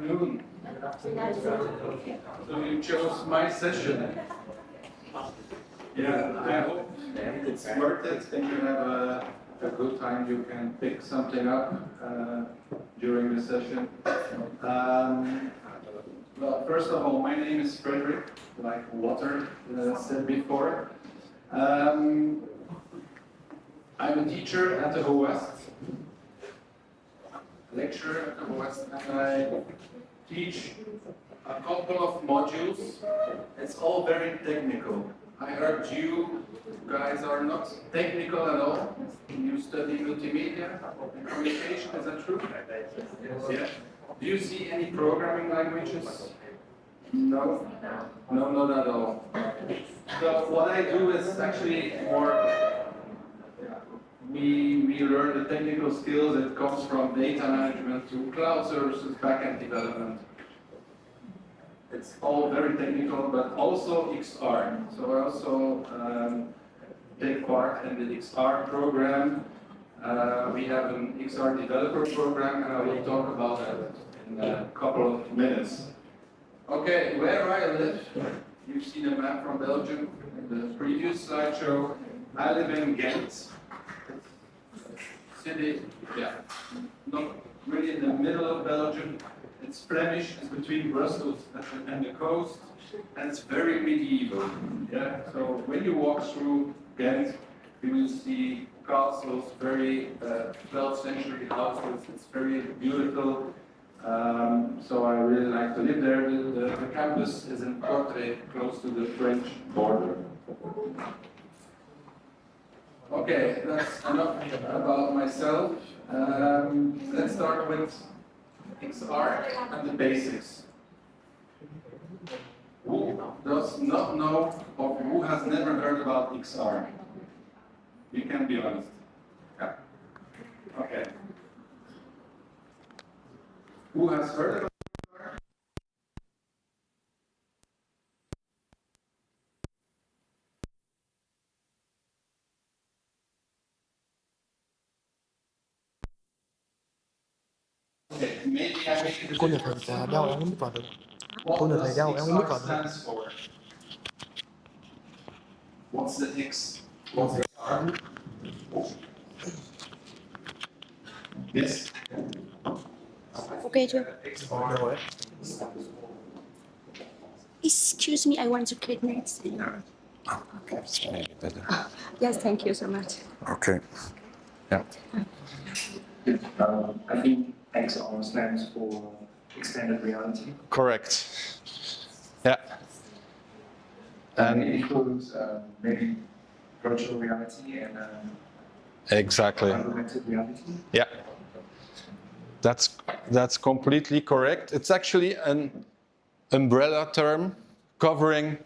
afternoon. So you chose my session. Yeah, I hope it's worth it and you have a good time. You can pick something up during the session. Well, first of all, my name is Frederik, like water, said before. I'm a teacher at the Howest, lecturer at the Howest, and I teach a couple of modules. It's all very technical. I heard you guys are not technical at all. You study multimedia and communication, is that true? Yeah. Do you see any programming languages? No? No, not at all. So what I do is actually more, we learn the technical skills that comes from data management to cloud services, backend development. It's all very technical, but also XR. So I also take part in the XR program. We have an XR developer program, and I will talk about that in a couple of minutes. Okay, where I live, you've seen a map from Belgium in the previous slideshow. I live in Ghent, city, yeah, not really in the middle of Belgium. It's Flemish, it's between Brussels and the coast, and it's very medieval. Yeah, so when you walk through Ghent, you will see castles, very 12th century houses. It's very beautiful. So I really like to live there. The campus is in Portray, close to the French border. Okay, that's enough about myself. Let's start with XR and the basics. Who does not know or who has never heard about XR? You can be honest. Yeah. Okay. Who has heard about XR? Okay, maybe I make it Cô nhật thầy đeo em mức vào được. Cô nhật thầy đeo em mức vào được. stands for? What's the X? What's the R? Yes. Ok chưa? Excuse me, I want to click next. Okay, it's maybe better. Yes, thank you so much. Okay. Yeah. I think XR stands for extended reality. Correct. Yeah. And And it includes maybe virtual reality and exactly. augmented reality. Yeah. That's completely correct. It's actually an umbrella term covering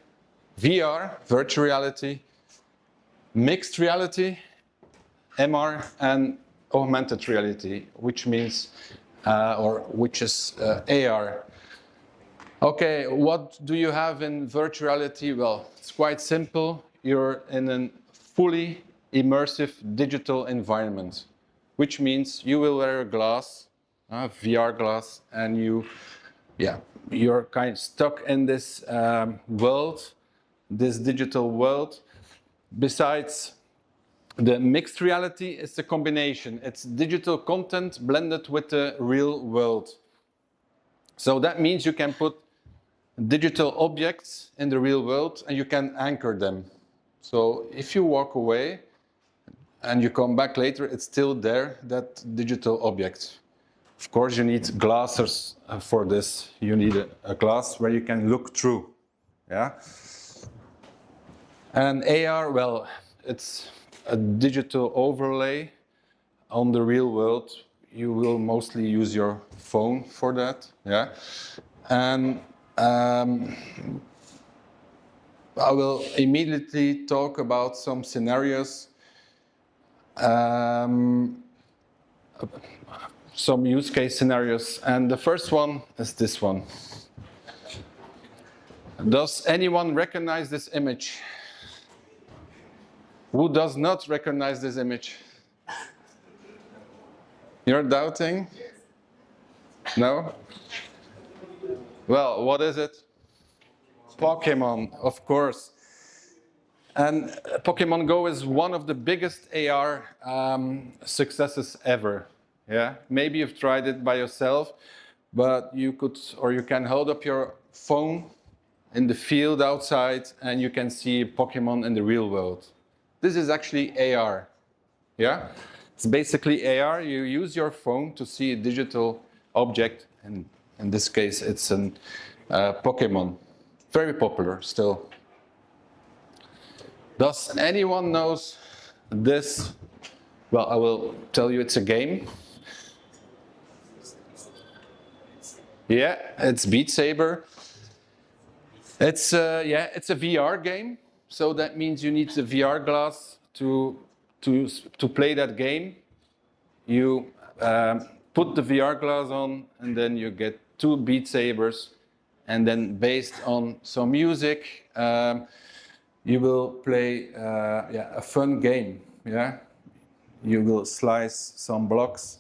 VR, virtual reality, mixed reality, MR, and augmented reality, which means, which is AR. Okay, what do you have in virtual reality? Well, it's quite simple. You're in a fully immersive digital environment, which means you will wear a glass, a VR glass, and you're kind of stuck in this world, this digital world. Besides the mixed reality, it's a combination. It's digital content blended with the real world. So that means you can put digital objects in the real world and you can anchor them. So if you walk away and you come back later, it's still there, that digital object. Of course, you need glasses for this. You need a glass where you can look through. Yeah. And AR, well, it's a digital overlay on the real world. You will mostly use your phone for that. Yeah. And I will immediately talk about some scenarios, some use case scenarios, and the first one is this one. Does anyone recognize this image? Who does not recognize this image? You're doubting? No? Well, what is it? Pokemon, of course. And Pokemon Go is one of the biggest AR successes ever. Yeah, maybe you've tried it by yourself, but you could, or you can hold up your phone in the field outside and you can see Pokemon in the real world. This is actually AR. Yeah, it's basically AR. You use your phone to see a digital object, and in this case, it's a Pokemon. Very popular still. Does anyone knows this? Well, I will tell you it's a game. Yeah, it's Beat Saber. It's it's a VR game. So that means you need the VR glass to play that game. You put the VR glass on, and then you get 2 Beat Sabers, and then based on some music, you will play a fun game. Yeah, you will slice some blocks,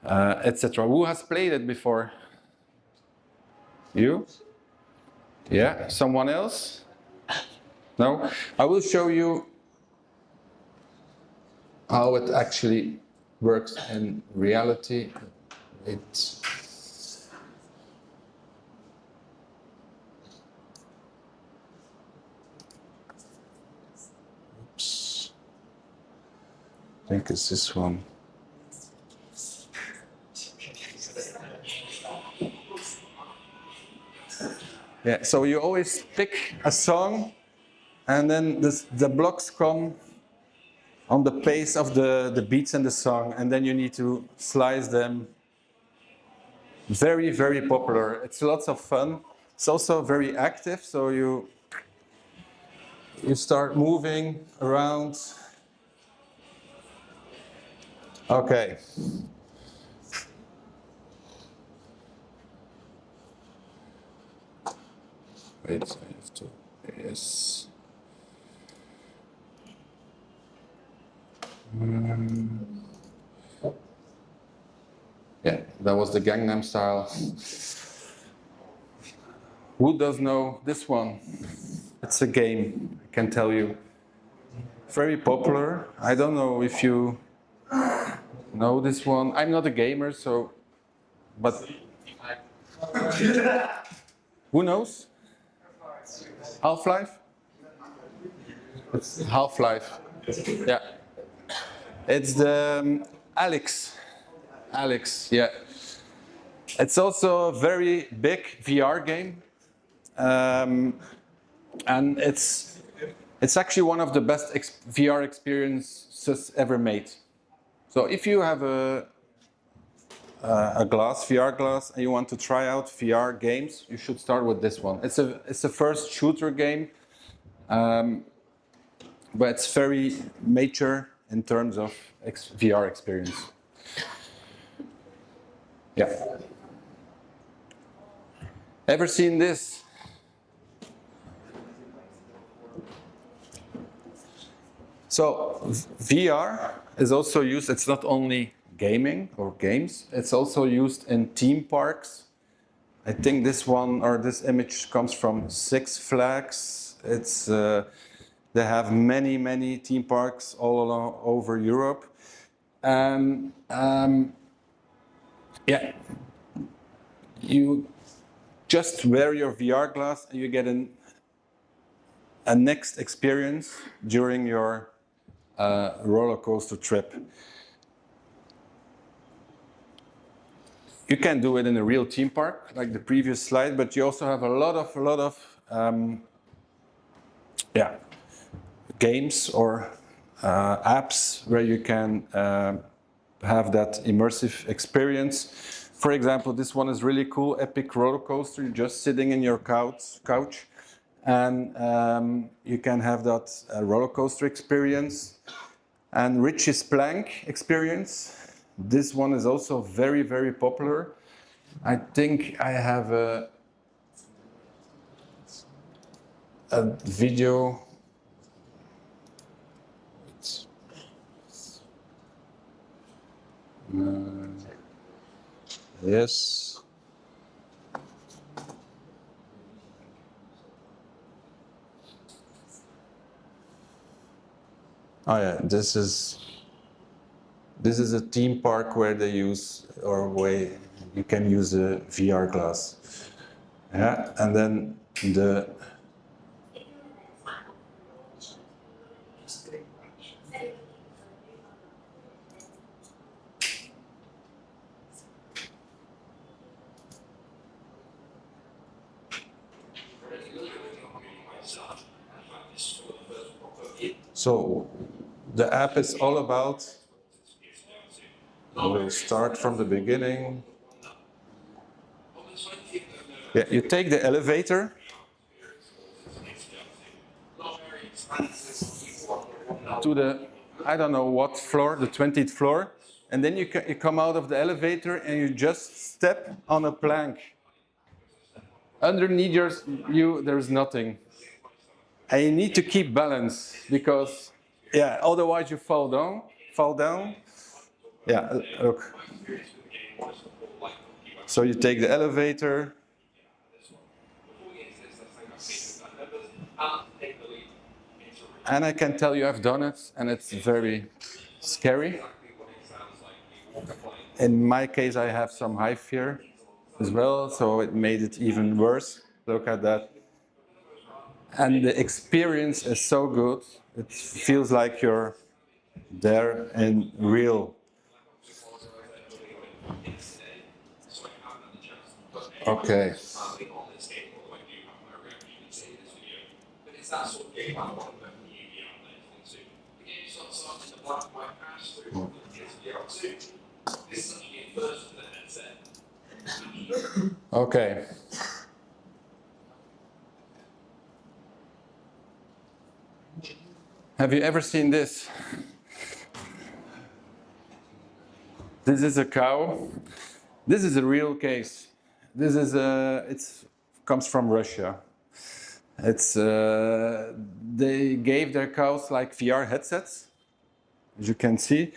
etc. Who has played it before? You? Yeah, someone else? No? I will show you how it actually works in reality. It's oops. I think it's this one. Yeah, so you always pick a song and then the blocks come on the pace of the beats in the song, and then you need to slice them. Very, very popular. It's lots of fun. It's also very active, so you start moving around. Okay. Wait, I have to. Yes. Yeah, that was the Gangnam Style. Who does know this one? It's a game, I can tell you. Very popular. I don't know if you know this one. I'm not a gamer, so, but who knows? Half-Life? It's Half-Life. Yeah. It's the Alex. Alex, yeah. It's also a very big VR game. And it's actually one of the best VR experiences ever made. So if you have a VR glass, and you want to try out VR games, you should start with this one. It's a first shooter game, but it's very mature in terms of VR experience. Yeah. Ever seen this? So VR is also used, it's not only gaming or games, it's also used in theme parks. I think this one or this image comes from Six Flags. It's they have many theme parks all over Europe. Yeah, you just wear your VR glass and you get a next experience during your roller coaster trip. You can do it in a real theme park, like the previous slide, but you also have a lot of games or apps where you can have that immersive experience. For example, this one is really cool, Epic Roller Coaster. You're just sitting in your couch and you can have that roller coaster experience. And Richie's Plank experience. This one is also very popular. I think I have a video. Yes. Oh yeah, this is a theme park where they use, or where you can use a VR glass. Yeah, and then the so the app is all about. We'll start from the beginning. Yeah, you take the elevator. To the, I don't know what floor, the 20th floor, and then you come out of the elevator and you just step on a plank. Underneath you there's nothing. And you need to keep balance because, yeah, otherwise you fall down. Yeah, look. So you take the elevator. And I can tell you I've done it, and it's very scary. In my case, I have some high fear as well, so it made it even worse. Look at that. And the experience is so good. It feels like you're there in real. Okay. Okay. Have you ever seen this? This is a cow. This is a real case. This is it comes from Russia. It's they gave their cows like VR headsets, as you can see,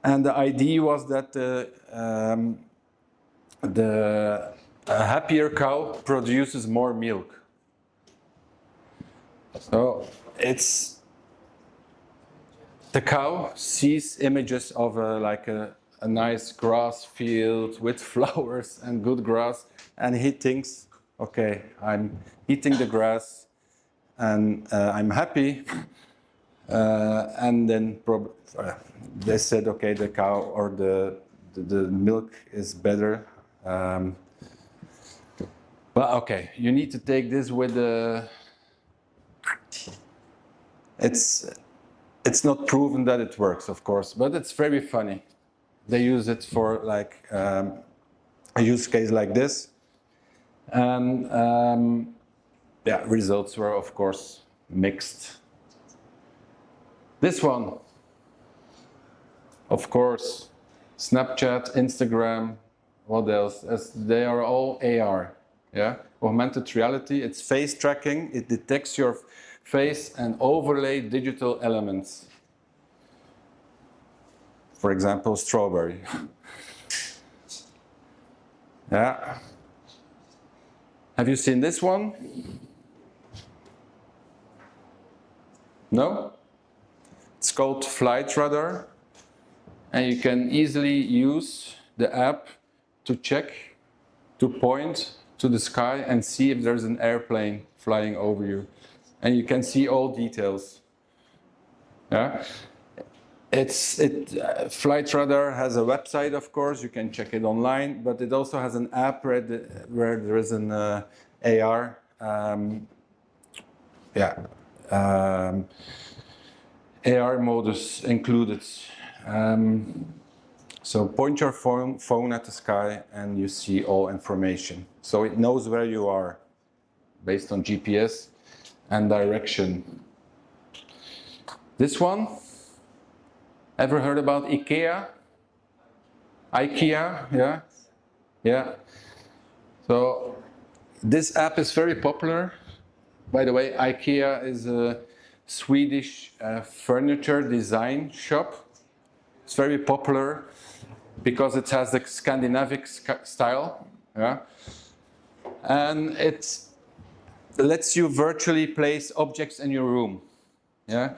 and the idea was that the happier cow produces more milk. So it's the cow sees images of like a nice grass field with flowers and good grass, and he thinks, okay, I'm eating the grass and I'm happy. And then they said, okay, the cow or the milk is better. But okay, you need to take this with the. It's not proven that it works, of course, but it's very funny. They use it for like a use case like this, and yeah, results were of course mixed. This one, of course, Snapchat, Instagram, what else? As they are all AR, yeah, augmented reality. It's face tracking. It detects your face and overlay digital elements. For example, strawberry. Yeah. Have you seen this one? No? It's called Flight Radar, and you can easily use the app to check, to point to the sky and see if there's an airplane flying over you. And you can see all details. Yeah? Flight Radar has a website, of course, you can check it online, but it also has an app where there is an AR, AR modus included. So point your phone at the sky and you see all information. So it knows where you are based on GPS and direction. This one, ever heard about IKEA? IKEA, yeah? Yeah. So this app is very popular. By the way, IKEA is a Swedish furniture design shop. It's very popular because it has the Scandinavian style, yeah? And it lets you virtually place objects in your room. Yeah?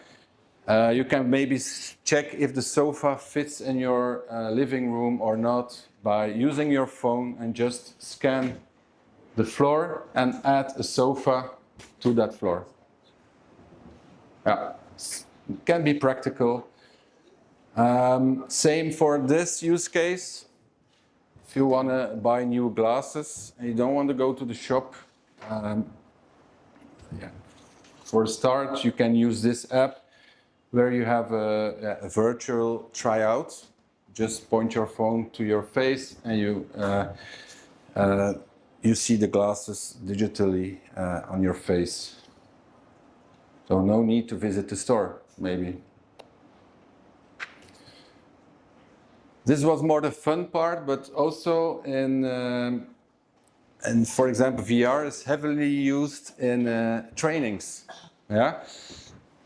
You can maybe check if the sofa fits in your living room or not by using your phone and just scan the floor and add a sofa to that floor. Yeah, it can be practical. Same for this use case. If you want to buy new glasses and you don't want to go to the shop, for a start, you can use this app where you have a virtual tryout. Just point your phone to your face and you see the glasses digitally on your face. So no need to visit the store, maybe. This was more the fun part, but also and for example, VR is heavily used in trainings. Yeah.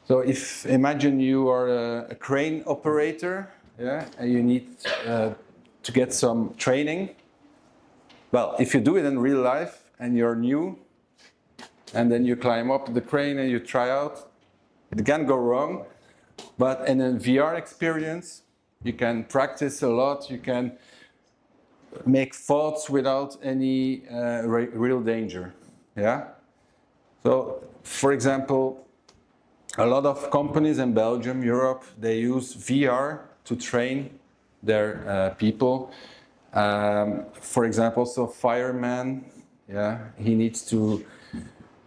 So if imagine you are a crane operator, yeah, and you need to get some training. Well, if you do it in real life and you're new, and then you climb up the crane and you try out, it can go wrong. But in a VR experience, you can practice a lot. You can make thoughts without any real danger. Yeah. So, for example, a lot of companies in Belgium, Europe, they use VR to train their people. For example, also fireman, yeah, he needs to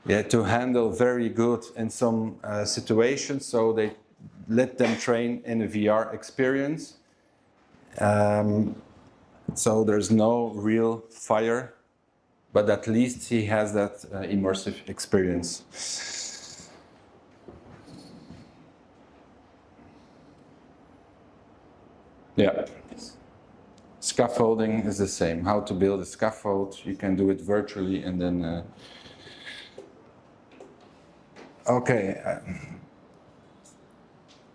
handle very good in some situations, so they let them train in a VR experience. So there's no real fire, but at least he has that immersive experience. Yeah. Scaffolding is the same. How to build a scaffold, you can do it virtually and then... Okay,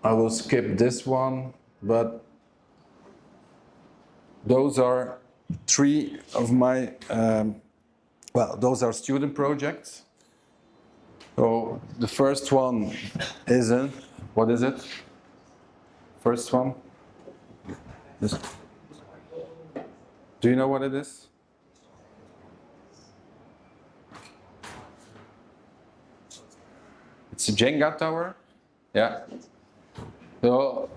I will skip this one, but those are three of my, those are student projects. So the first one is what is it? First one? This. Do you know what it is? It's a Jenga tower. Yeah. So,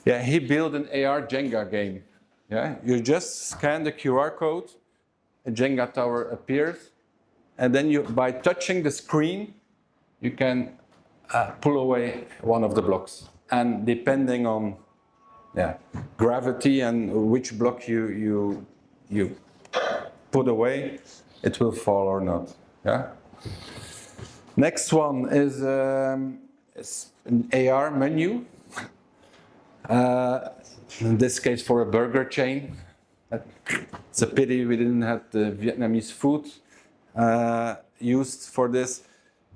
he built an AR Jenga game. Yeah. You just scan the QR code, a Jenga tower appears, and then by touching the screen, you can pull away one of the blocks. And depending on gravity and which block you put away, it will fall or not. Yeah. Next one is an AR menu. In this case, for a burger chain. It's a pity we didn't have the Vietnamese food used for this.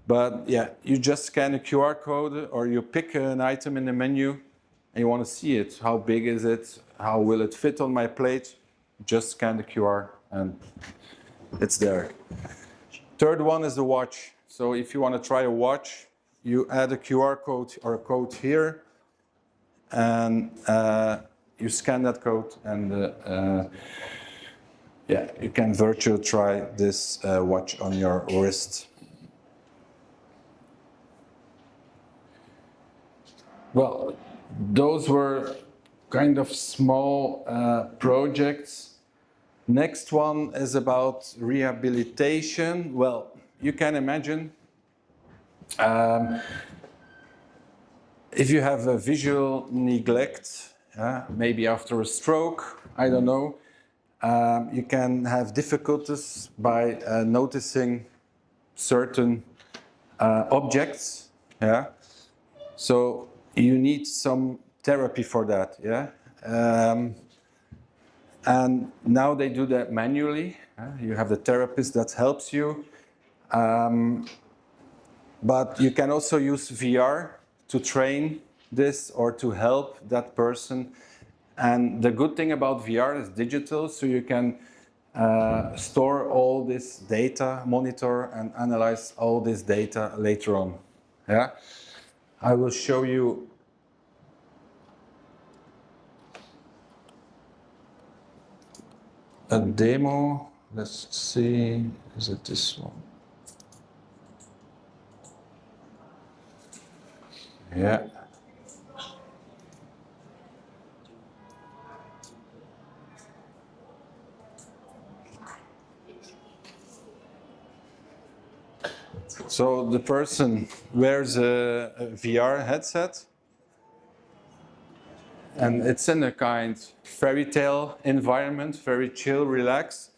But yeah, you just scan a QR code or you pick an item in the menu and you want to see it. How big is it? How will it fit on my plate? Just scan the QR and it's there. Third one is the watch. So if you want to try a watch, you add a QR code or a code here and you scan that code and you can virtually try this watch on your wrist. Well, those were kind of small projects. Next one is about rehabilitation. Well, you can imagine if you have a visual neglect, maybe after a stroke, I don't know, you can have difficulties by noticing certain objects. Yeah, so you need some therapy for that. Yeah. And now they do that manually. You have the therapist that helps you. But you can also use VR to train this or to help that person. And the good thing about VR is digital, so you can store all this data, monitor and analyze all this data later on. Yeah. I will show you a demo. Let's see, is it this one? Yeah. So the person wears a VR headset, and it's in a kind fairy tale environment, very chill, relaxed,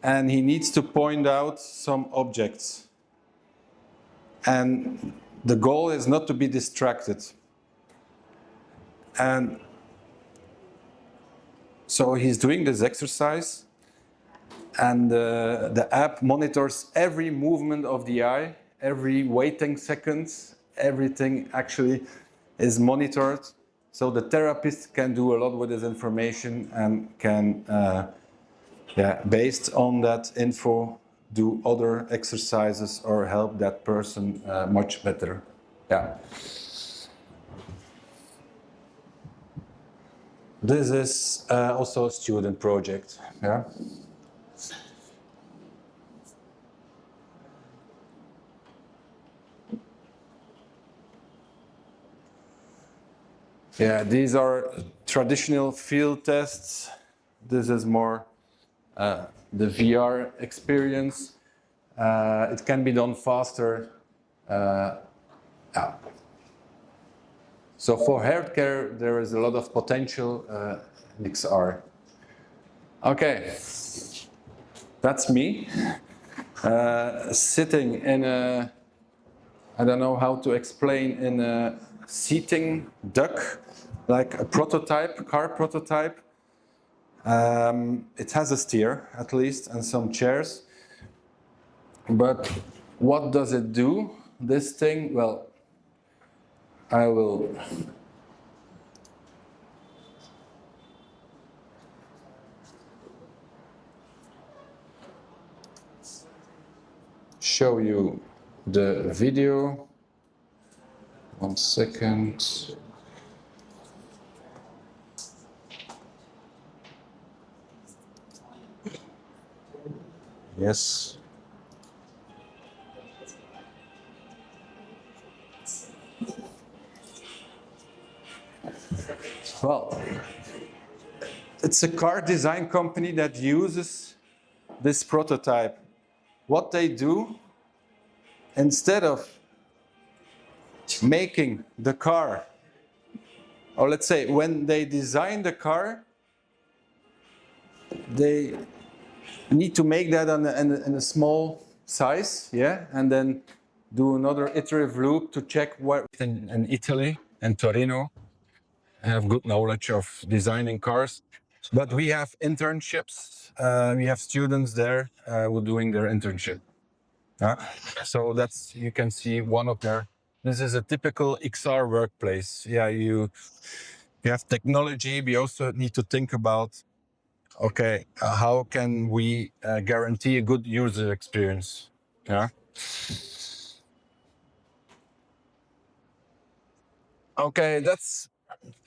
and he needs to point out some objects. And the goal is not to be distracted. And so he's doing this exercise, and the app monitors every movement of the eye, every waiting seconds, everything actually is monitored. So the therapist can do a lot with this information and can, based on that info, do other exercises or help that person much better. Yeah. This is also a student project. Yeah. Yeah, these are traditional field tests. This is more the VR experience. It can be done faster. Yeah. So for healthcare, there is a lot of potential in XR. Okay, that's me sitting in a, I don't know how to explain, in a seating duck, like a prototype, car prototype. It has a steer, at least, and some chairs. But what does it do, this thing? Well, I will show you the video. 1 second. Yes. Well, it's a car design company that uses this prototype. What they do, instead of making the car, or let's say when they design the car, they need to make that in a small size, yeah, and then do another iterative loop to check what. In Italy and Torino, I have good knowledge of designing cars, but we have internships. We have students there who are doing their internship. So that's, you can see one of their. This is a typical XR workplace. Yeah, you have technology. We also need to think about, okay, how can we guarantee a good user experience? Yeah. Okay, that's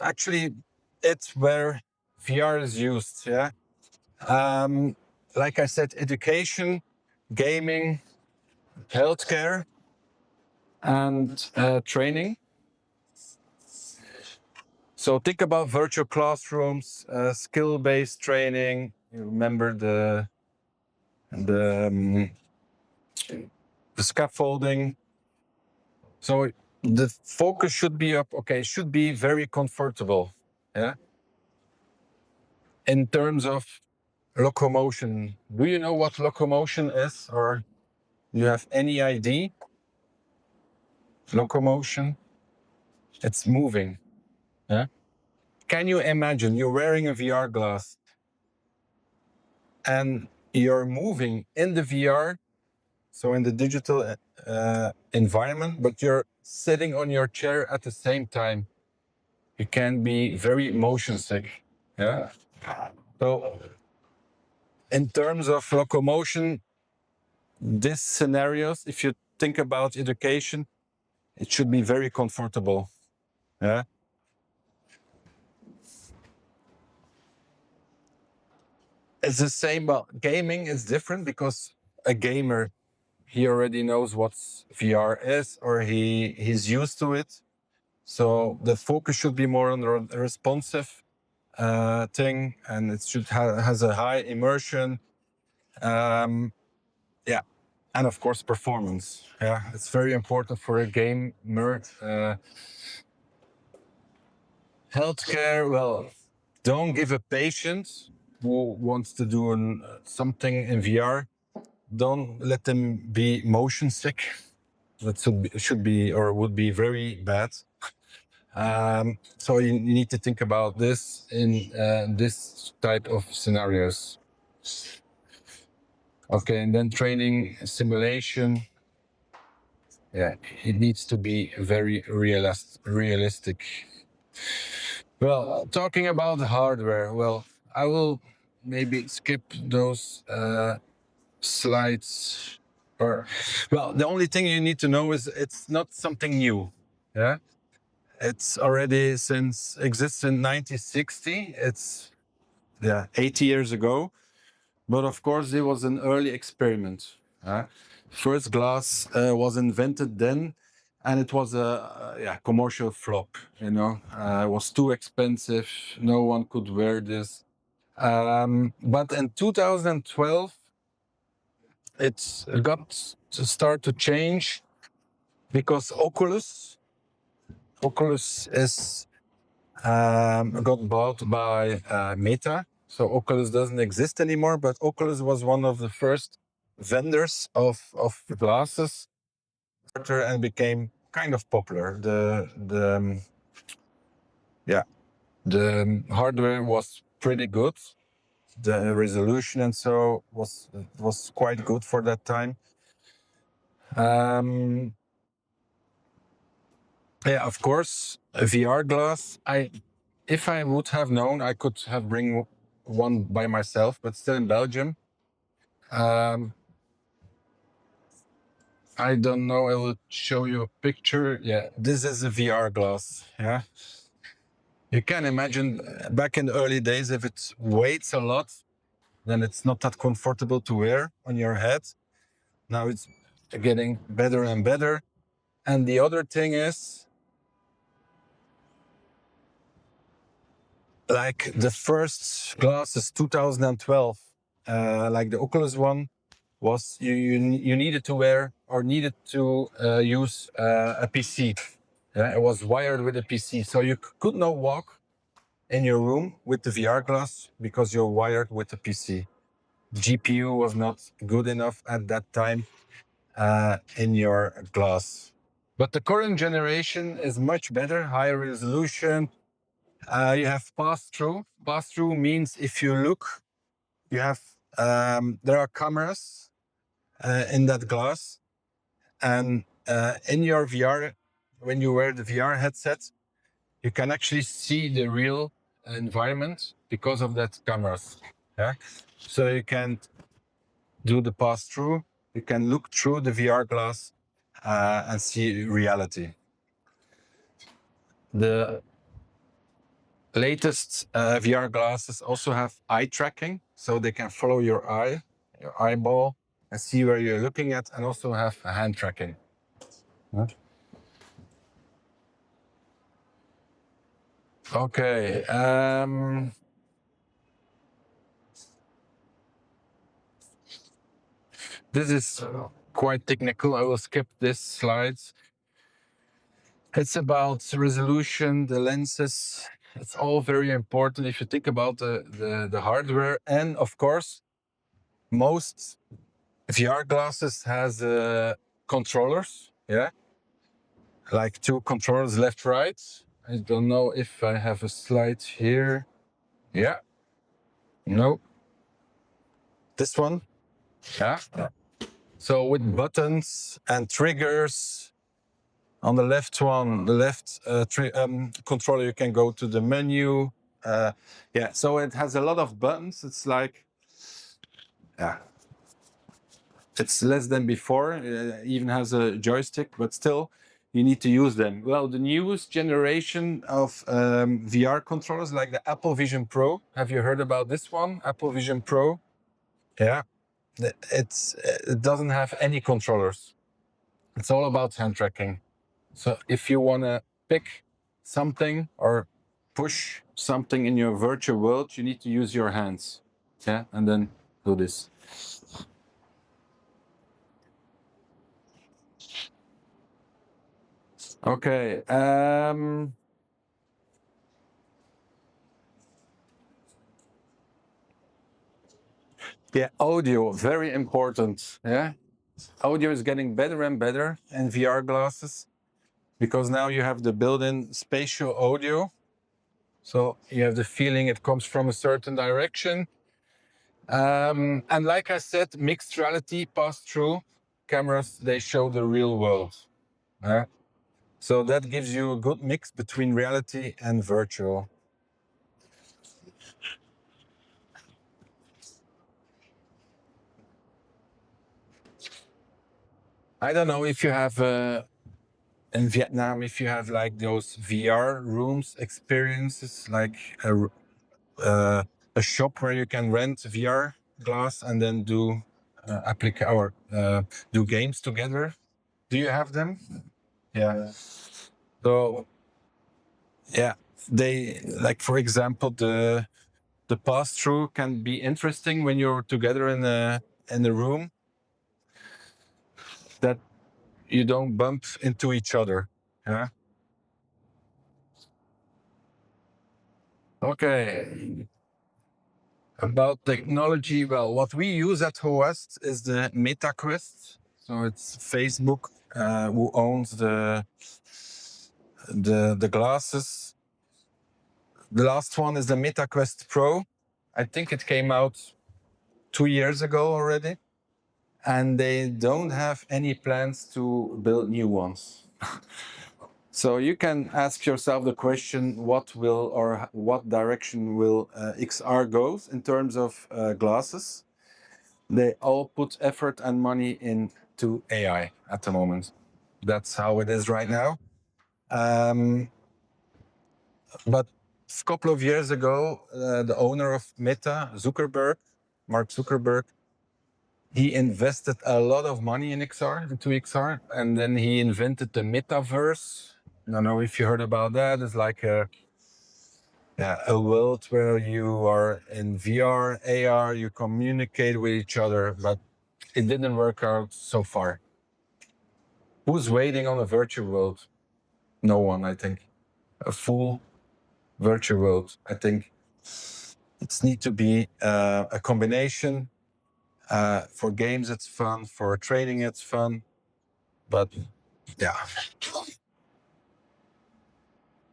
actually it's where VR is used. Yeah. Like I said, education, gaming, healthcare, and training. So think about virtual classrooms, skill-based training. You remember the scaffolding. So the focus should be up. Okay, should be very comfortable. Yeah. In terms of locomotion, do you know what locomotion is, or do you have any idea? Locomotion. It's moving. Yeah. Can you imagine you're wearing a VR glass and you're moving in the VR, so in the digital environment, but you're sitting on your chair at the same time? You can be very motion sick. Yeah. So in terms of locomotion, these scenarios, if you think about education, It should be very comfortable. Yeah. It's the same, but gaming is different because a gamer, he already knows what VR is, or he's used to it. So the focus should be more on the responsive thing, and it should has a high immersion. Yeah, and of course performance. Yeah, it's very important for a gamer. Healthcare, well, don't give a patient who wants to do something in VR, don't let them be motion sick. That should be or would be very bad. So you need to think about this in this type of scenarios. Okay, and then training simulation. Yeah, it needs to be very realistic. Well, talking about hardware, well, I will maybe skip those slides. Or, well, the only thing you need to know is it's not something new. Yeah, it's already exists in 1960. It's 80 years ago. But of course, it was an early experiment. First glass was invented then, and it was a commercial flop. You know, it was too expensive. No one could wear this. But in 2012, it got to start to change because Oculus is got bought by Meta. So Oculus doesn't exist anymore, but Oculus was one of the first vendors of glasses and became kind of popular. The hardware was pretty good. The resolution and so was quite good for that time. Of course, a VR glass. If I would have known, I could have bring one by myself, but still in Belgium. I don't know. I will show you a picture. Yeah, this is a VR glass. Yeah, you can imagine back in the early days, if it weighs a lot, then it's not that comfortable to wear on your head. Now it's getting better and better. And the other thing is, like the first glasses, 2012, like the Oculus one, was you needed to wear or needed to use a PC. Yeah, it was wired with a PC, so you could not walk in your room with the VR glass because you're wired with the PC. GPU was not good enough at that time in your glass. But the current generation is much better, higher resolution. You have pass-through. Pass-through means if you look, you have there are cameras in that glass, and in your VR, when you wear the VR headset, you can actually see the real environment because of that cameras. Yeah, so you can do the pass-through. You can look through the VR glass and see reality. The latest VR glasses also have eye tracking, so they can follow your eyeball, and see where you're looking at, and also have hand tracking. Huh? Okay. This is quite technical. I will skip this slides. It's about resolution, the lenses. It's all very important if you think about the hardware. And of course, most VR glasses has controllers, yeah? Like two controllers left, right. I don't know if I have a slide here. Yeah. No. This one. Yeah. So with buttons and triggers. On the left one, the left controller, you can go to the menu. Yeah, so it has a lot of buttons. It's like, yeah, it's less than before. It even has a joystick, but still, you need to use them. Well, the newest generation of VR controllers, like the Apple Vision Pro. Have you heard about this one, Apple Vision Pro? Yeah, it doesn't have any controllers. It's all about hand tracking. So if you want to pick something or push something in your virtual world, you need to use your hands. Yeah, and then do this. Okay. Yeah, audio, very important. Yeah, audio is getting better and better in VR glasses because now you have the built-in spatial audio. So you have the feeling it comes from a certain direction. And like I said, mixed reality pass-through cameras, they show the real world. Yeah? So that gives you a good mix between reality and virtual. I don't know if you have in Vietnam, if you have like those VR rooms experiences, like a shop where you can rent VR glass and then do do games together. Do you have them? Yeah. So yeah, they like, for example, the pass through can be interesting when you're together in a room, that you don't bump into each other. Yeah. Okay. About technology, well, what we use at Howest is the MetaQuest. So it's Facebook who owns the glasses. The last one is the MetaQuest Pro. I think it came out 2 years ago already, and they don't have any plans to build new ones. So you can ask yourself the question, what direction will XR go in terms of glasses? They all put effort and money into AI at the moment. That's how it is right now. But a couple of years ago, the owner of Meta, Mark Zuckerberg, he invested a lot of money into XR, and then he invented the metaverse. I don't know if you heard about that. It's like a world where you are in VR, AR, you communicate with each other, but it didn't work out so far. Who's waiting on a virtual world? No one, I think. A full virtual world. I think it needs to be a combination. For games, it's fun. For training, it's fun. But yeah.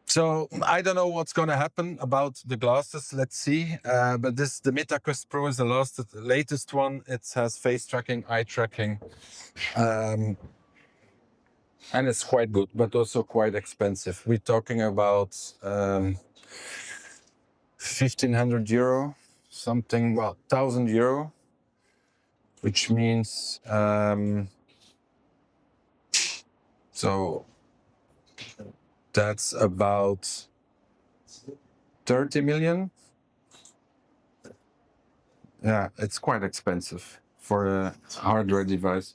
So I don't know what's going to happen about the glasses. Let's see. But the MetaQuest Pro is the latest one. It has face tracking, eye tracking. And it's quite good, but also quite expensive. We're talking about 1,500 euro, something, well, 1,000 euro, which means, so that's about 30 million. Yeah, it's quite expensive for a hardware device.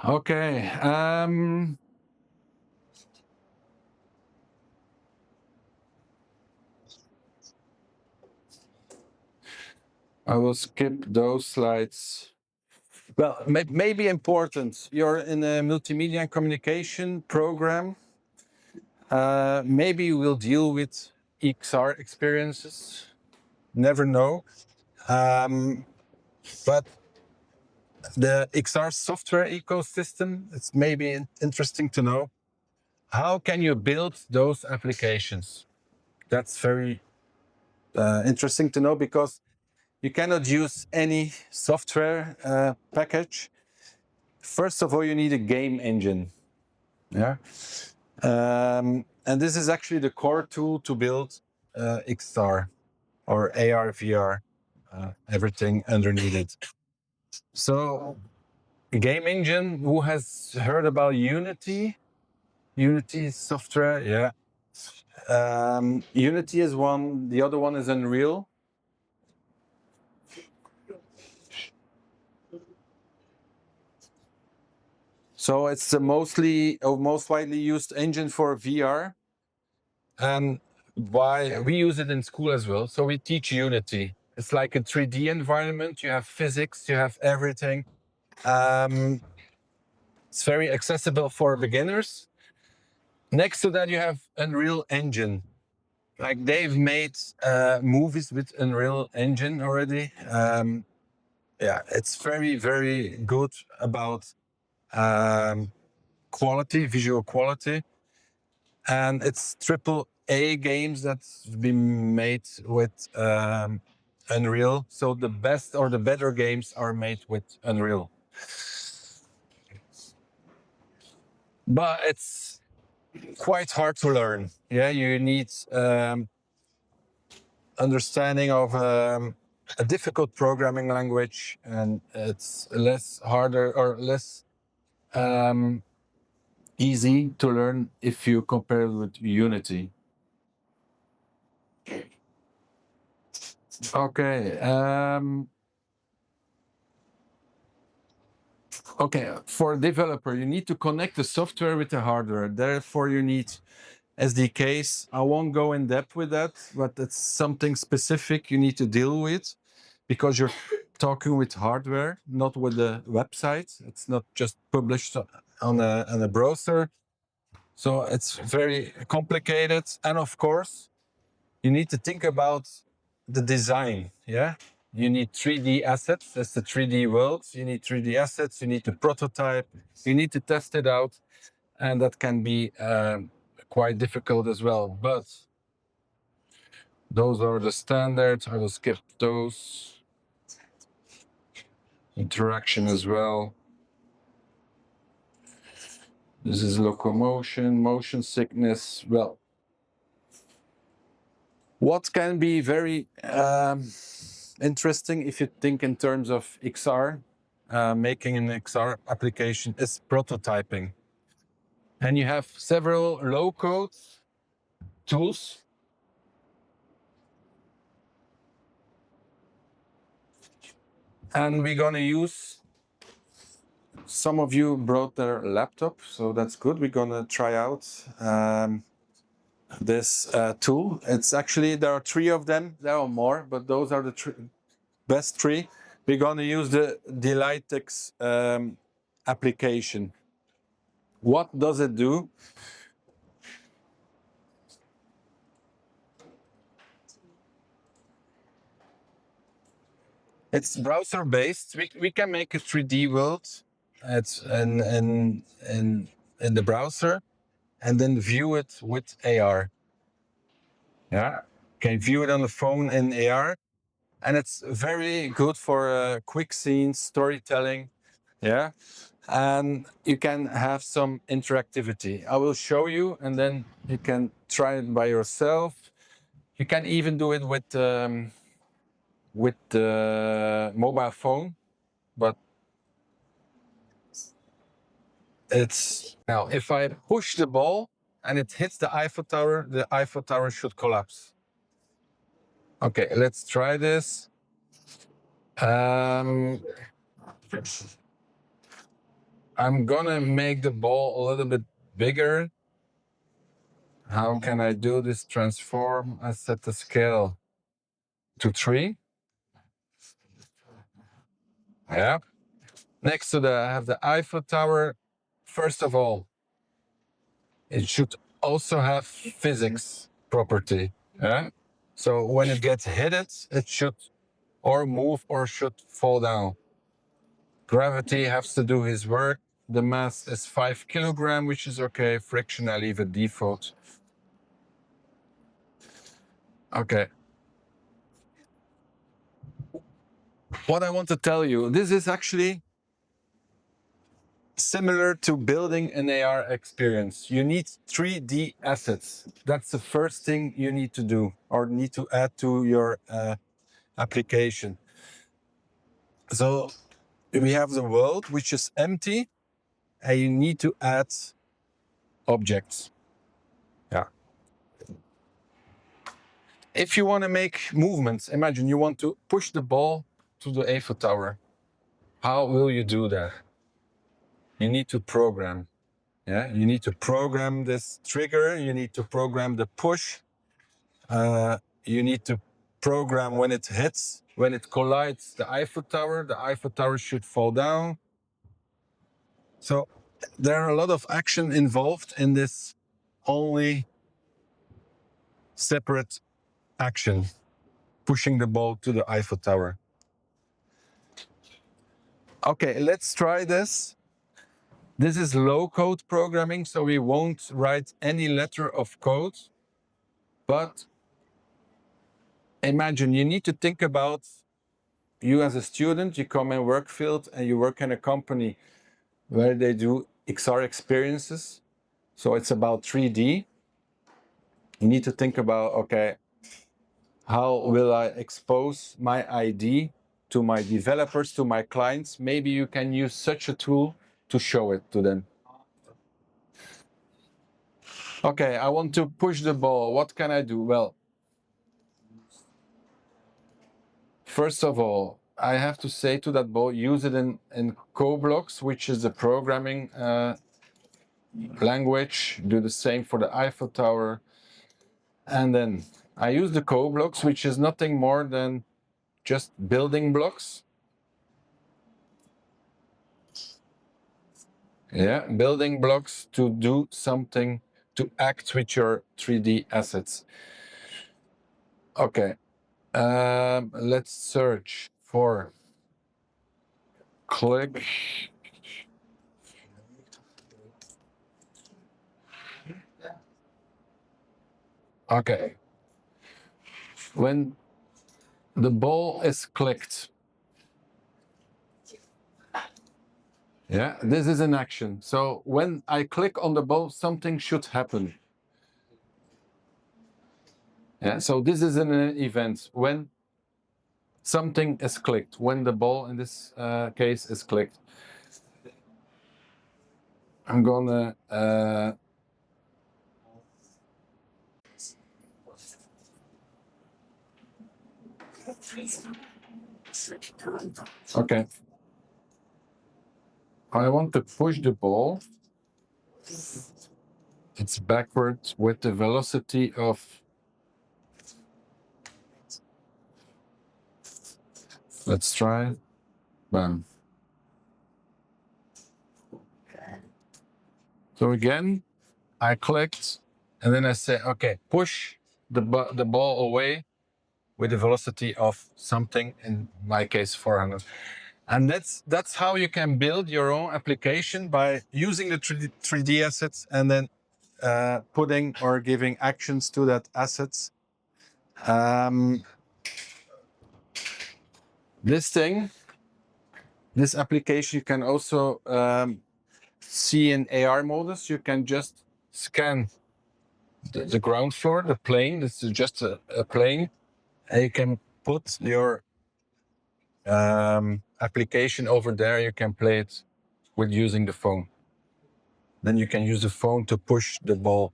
Okay. I will skip those slides. Well, maybe important. You're in a multimedia and communication program. Maybe we'll deal with XR experiences. Never know. But the XR software ecosystem, it's maybe interesting to know. How can you build those applications? That's very interesting to know, because you cannot use any software package. First of all, you need a game engine. Yeah. And this is actually the core tool to build XR or AR, VR, everything underneath it. So game engine. Who has heard about Unity? Unity software, yeah. Unity is one. The other one is Unreal. So it's the most widely used engine for VR. And why we use it in school as well. So we teach Unity. It's like a 3D environment. You have physics, you have everything. It's very accessible for beginners. Next to that, you have Unreal Engine. Like they've made movies with Unreal Engine already. Yeah, it's very, very good about quality, visual quality. And it's AAA games that's been made with Unreal. So the best or the better games are made with Unreal. But it's quite hard to learn. Yeah, you need understanding of a difficult programming language, and it's less harder or less easy to learn if you compare it with Unity. Okay. Okay, for a developer, you need to connect the software with the hardware. Therefore, you need SDKs. I won't go in depth with that, but it's something specific you need to deal with because you're talking with hardware, not with the website. It's not just published on a browser. So it's very complicated. And of course, you need to think about the design, yeah? You need 3D assets, that's the 3D world. You need 3D assets, you need to prototype, you need to test it out, and that can be quite difficult as well. But those are the standards, I will skip those. Interaction as well. This is locomotion, motion sickness, well, what can be very interesting if you think in terms of XR, making an XR application is prototyping. And you have several low-code tools. And we're going to use, some of you brought their laptop, so that's good. We're going to try out this tool. It's actually, there are 3 of them. There are more, but those are the best 3. We're going to use the Delitex application. What does it do? It's browser based. We can make a 3D world. It's in the browser, and then view it with AR. Yeah, can view it on the phone in AR, and it's very good for quick scenes, storytelling. Yeah, and you can have some interactivity. I will show you, and then you can try it by yourself. You can even do it with the mobile phone, but it's now if I push the ball and it hits the Eiffel Tower should collapse. Okay, let's try this. I'm gonna make the ball a little bit bigger. How can I do this? Transform. I set the scale to 3. Yeah. Next to I have the Eiffel Tower. First of all, it should also have physics property. Yeah. So when it gets hit, it should or move or should fall down. Gravity has to do his work. The mass is 5 kilograms, which is okay. Friction, I leave it default. Okay. What I want to tell you, this is actually similar to building an AR experience. You need 3D assets. That's the first thing you need to do or need to add to your application. So we have the world, which is empty, and you need to add objects. Yeah. If you want to make movements, imagine you want to push the ball to the Eiffel Tower. How will you do that? You need to program. Yeah, you need to program this trigger. You need to program the push. You need to program when it hits, when it collides the Eiffel Tower should fall down. So there are a lot of action involved in this only separate action, pushing the ball to the Eiffel Tower. Okay, let's try this. This is low-code programming, so we won't write any letter of code. But imagine you need to think about you as a student, you come in work field and you work in a company where they do XR experiences. So it's about 3D. You need to think about, okay, how will I expose my ID to my developers, to my clients? Maybe you can use such a tool to show it to them. Okay, I want to push the ball. What can I do? Well, first of all, I have to say to that ball, use it in CoBlocks, which is the programming language. Do the same for the Eiffel Tower. And then I use the CoBlocks, which is nothing more than just building blocks. Yeah, building blocks to do something, to act with your 3D assets. Okay, let's search for click. Okay, when the ball is clicked, yeah, this is an action. So when I click on the ball, something should happen. Yeah, so this is an event when something is clicked, when the ball in this case is clicked. I'm gonna okay. I want to push the ball. It's backwards with the velocity of, let's try. Bam. So again, I clicked and then I say, okay, push the ball away with the velocity of something, in my case 400. And that's how you can build your own application, by using the 3D assets and then putting or giving actions to that assets. This application you can also see in AR modus. You can just scan the ground floor, the plane. This is just a plane, and you can put your application over there. You can play it with using the phone. Then you can use the phone to push the ball.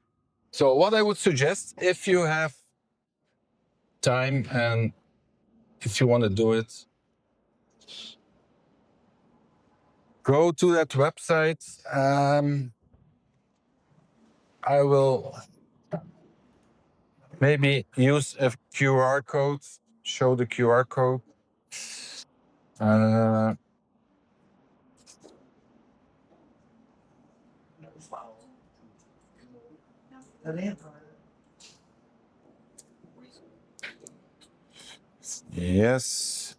So what I would suggest, if you have time and if you want to do it, go to that website. I will maybe use a QR code, show the QR code. Yes.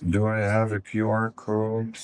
Do I have a QR code?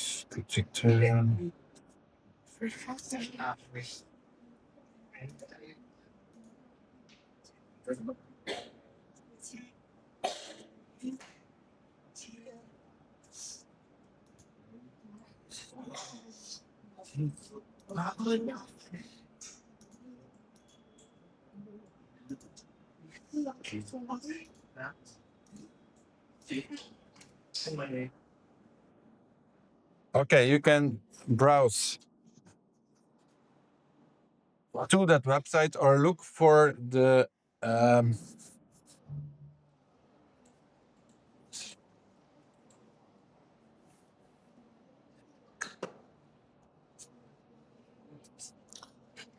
Okay, you can browse to that website or look for the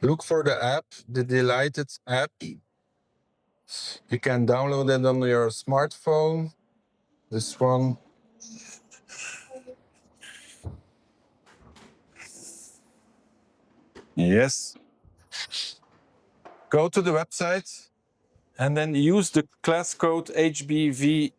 look for the app, the delighted app. You can download it on your smartphone. This one. Yes. Go to the website and then use the class code HBVHC.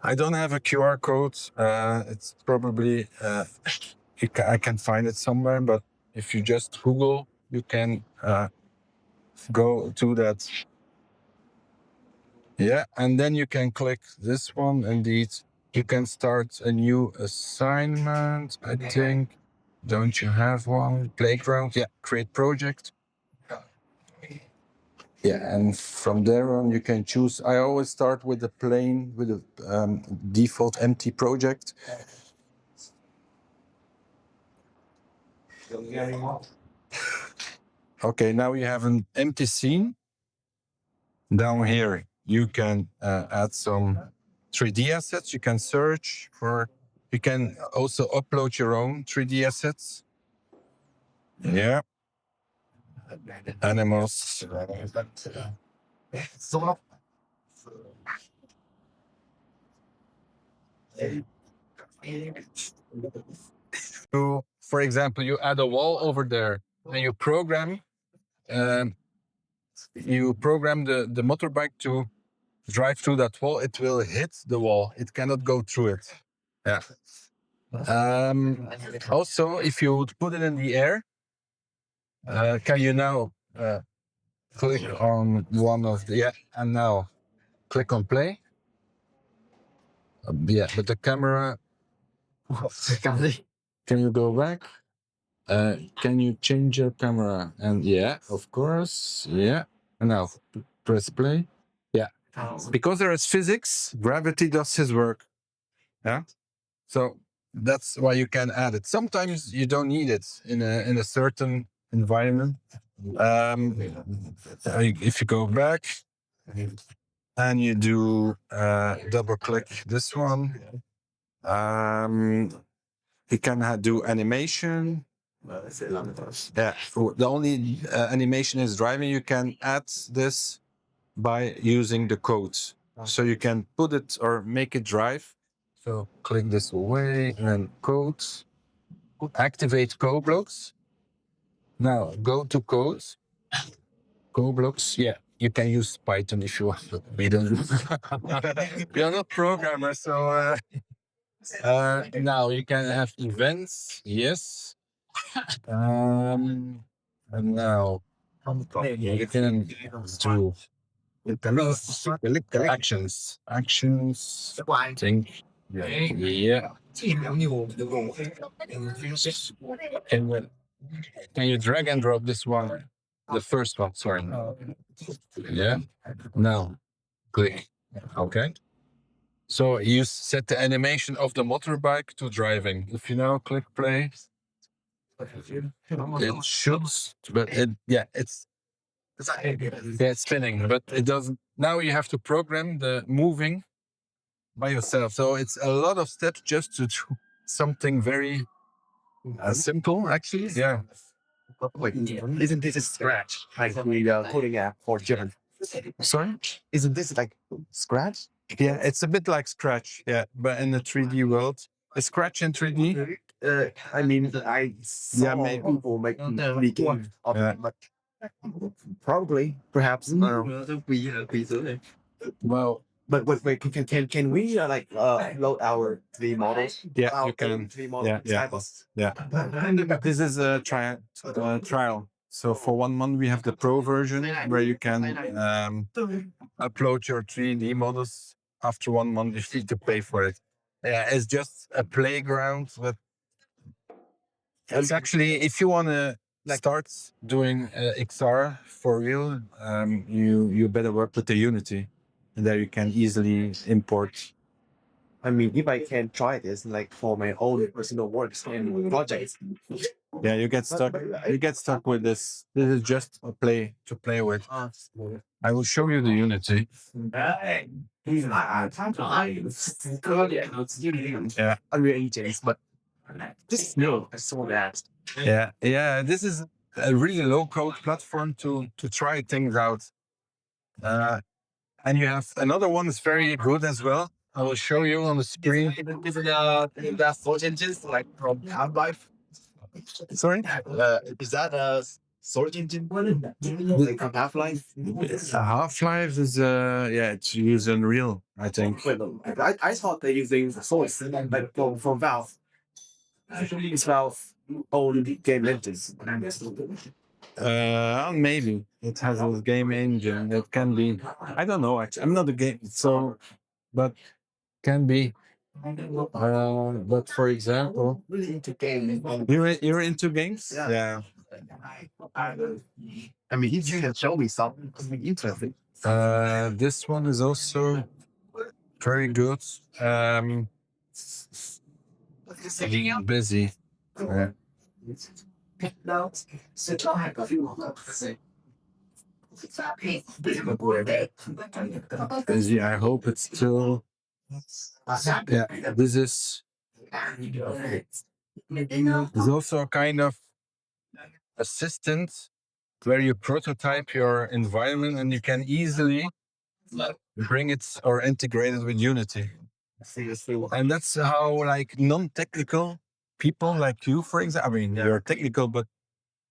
I don't have a QR code. It's probably, I can find it somewhere, but if you just Google, you can go to that. Yeah, and then you can click this one. Indeed, you can start a new assignment, I think. Don't you have one? Playground, yeah, create project. Yeah, and from there on you can choose. I always start with a plain, with a default empty project. Okay, now you have an empty scene. Down here, you can add some 3D assets. You can search for, you can also upload your own 3D assets. Yeah. Animals. So, for example, you add a wall over there and you program the motorbike to drive through that wall. It will hit the wall. It cannot go through it. Yeah. Also, if you would put it in the air, can you now click on one of the, yeah, and now click on play. Yeah, but the camera, can you go back? Can you change your camera? And yeah, of course, yeah. And now press play. Yeah, because there is physics, gravity does his work. Yeah, so that's why you can add it. Sometimes you don't need it in a certain environment. If you go back and you do double click this one, you can do animation. Yeah, the only animation is driving. You can add this by using the code. So you can put it or make it drive. So click this away and then code. Activate code blocks. Now go to codes. Code blocks. Yeah, you can use Python if you want. But we don't. We are not programmers, so now you can have events. Yes. And now you can do actions. Actions. I think. Yeah. Can you drag and drop this one? The first one, sorry. Yeah. Now, click. Okay. So you set the animation of the motorbike to driving. If you now click play, it shoots, but it's spinning, but it doesn't. Now you have to program the moving by yourself. So it's a lot of steps just to do something very simple, actually. Yeah. Wait, isn't this a scratch? Like we coding app for German. Sorry? Isn't this like scratch? Yeah, it's a bit like Scratch. Yeah, but in the 3D world. Is Scratch in 3D? I mean, I saw people make 3D games of it, but probably, perhaps. I don't know. Well, but wait, can we load our 3D models? yeah, you can. 3D models. Yeah. This is a trial. So for 1 month, we have the Pro version where you can upload your 3D models. After 1 month, you need to pay for it. Yeah, it's just a playground. But it's actually, if you want to start doing XR for real, you better work with the Unity. And there you can easily import. I mean, if I can try this, like for my own personal works and projects. Yeah, you get stuck. You get stuck with this. This is just a play to play with. I will show you the Unity. Yeah. Unreal Engines, but this is new. I saw that. Yeah. This is a really low-code platform to try things out. And you have another one that's very good as well. I will show you on the screen. Is it that search engines like from Half-Life? Sorry? Is that a search engine like from Half-Life? Half-Life is it's used Unreal, I think. Wait, no, I thought they're using the source like from Valve. It's Valve's own game engines. Maybe it has a game engine. It can be. I don't know. Actually, I'm not a game, but can be. But for example, Really into games. you're into games. Yeah. I mean, if you can show me something, it's interesting. This one is also very good. Being busy. Yeah. Busy. I hope it's still. Yeah. This is. There's also a kind of assistant where you prototype your environment and you can easily bring it or integrate it with Unity. And that's how like non-technical people like you, for example, I mean, you're technical, but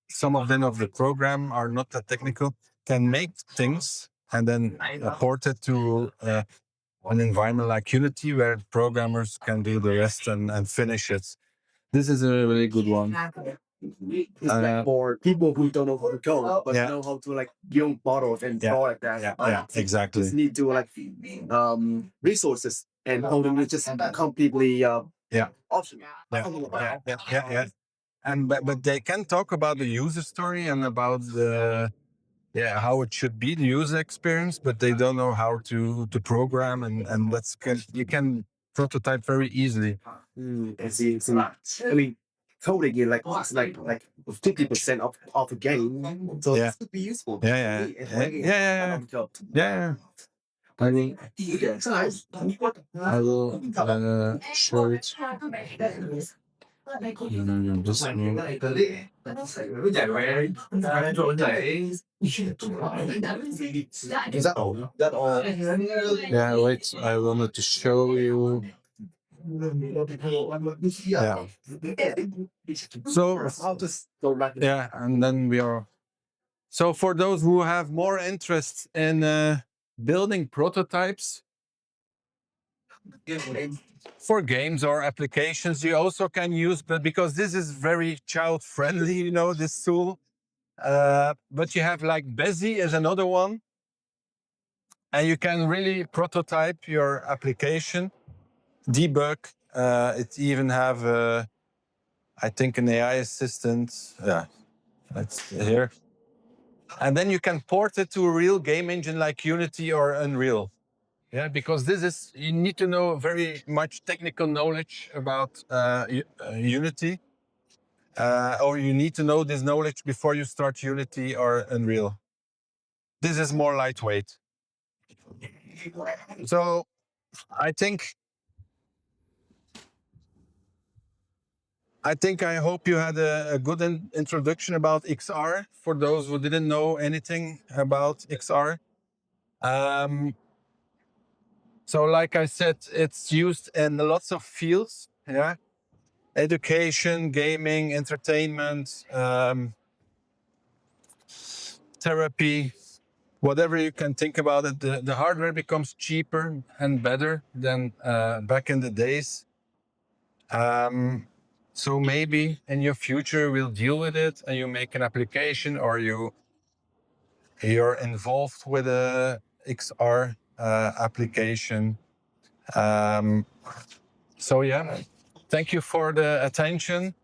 some of them of the program are not that technical, can make things and then port it to an environment like Unity where programmers can do the rest and finish it. This is a really good one. It's like for people who don't know how to code, but know how to like build models and stuff like that. Yeah, exactly. Just need to like resources and coding is just completely optional. Yeah. And but they can talk about the user story and about the how it should be, the user experience, but they don't know how to program and you can prototype very easily. I see. I mean, coding is like 50% of the game, so this could be useful. Yeah. I mean, I will show it. This Is that all? Yeah, wait, I wanted to show you. Yeah. So, and then we are. So, for those who have more interest in building prototypes for games or applications, you also can use, but because this is very child friendly, this tool. But you have like Busy as another one, and you can really prototype your application, debug. It even have, I think, an AI assistant. Yeah, that's here. And then you can port it to a real game engine like Unity or Unreal. Yeah, because you need to know very much technical knowledge about Unity. Or you need to know this knowledge before you start Unity or Unreal. This is more lightweight. So I hope you had a good introduction about XR for those who didn't know anything about XR. So like I said, it's used in lots of fields. Yeah. Education, gaming, entertainment, therapy, whatever you can think about it. The hardware becomes cheaper and better than back in the days. So maybe in your future we'll deal with it and you make an application or you're involved with a XR application. So yeah, thank you for the attention.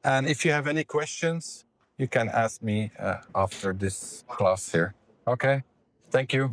And if you have any questions, you can ask me after this class here. Okay, thank you.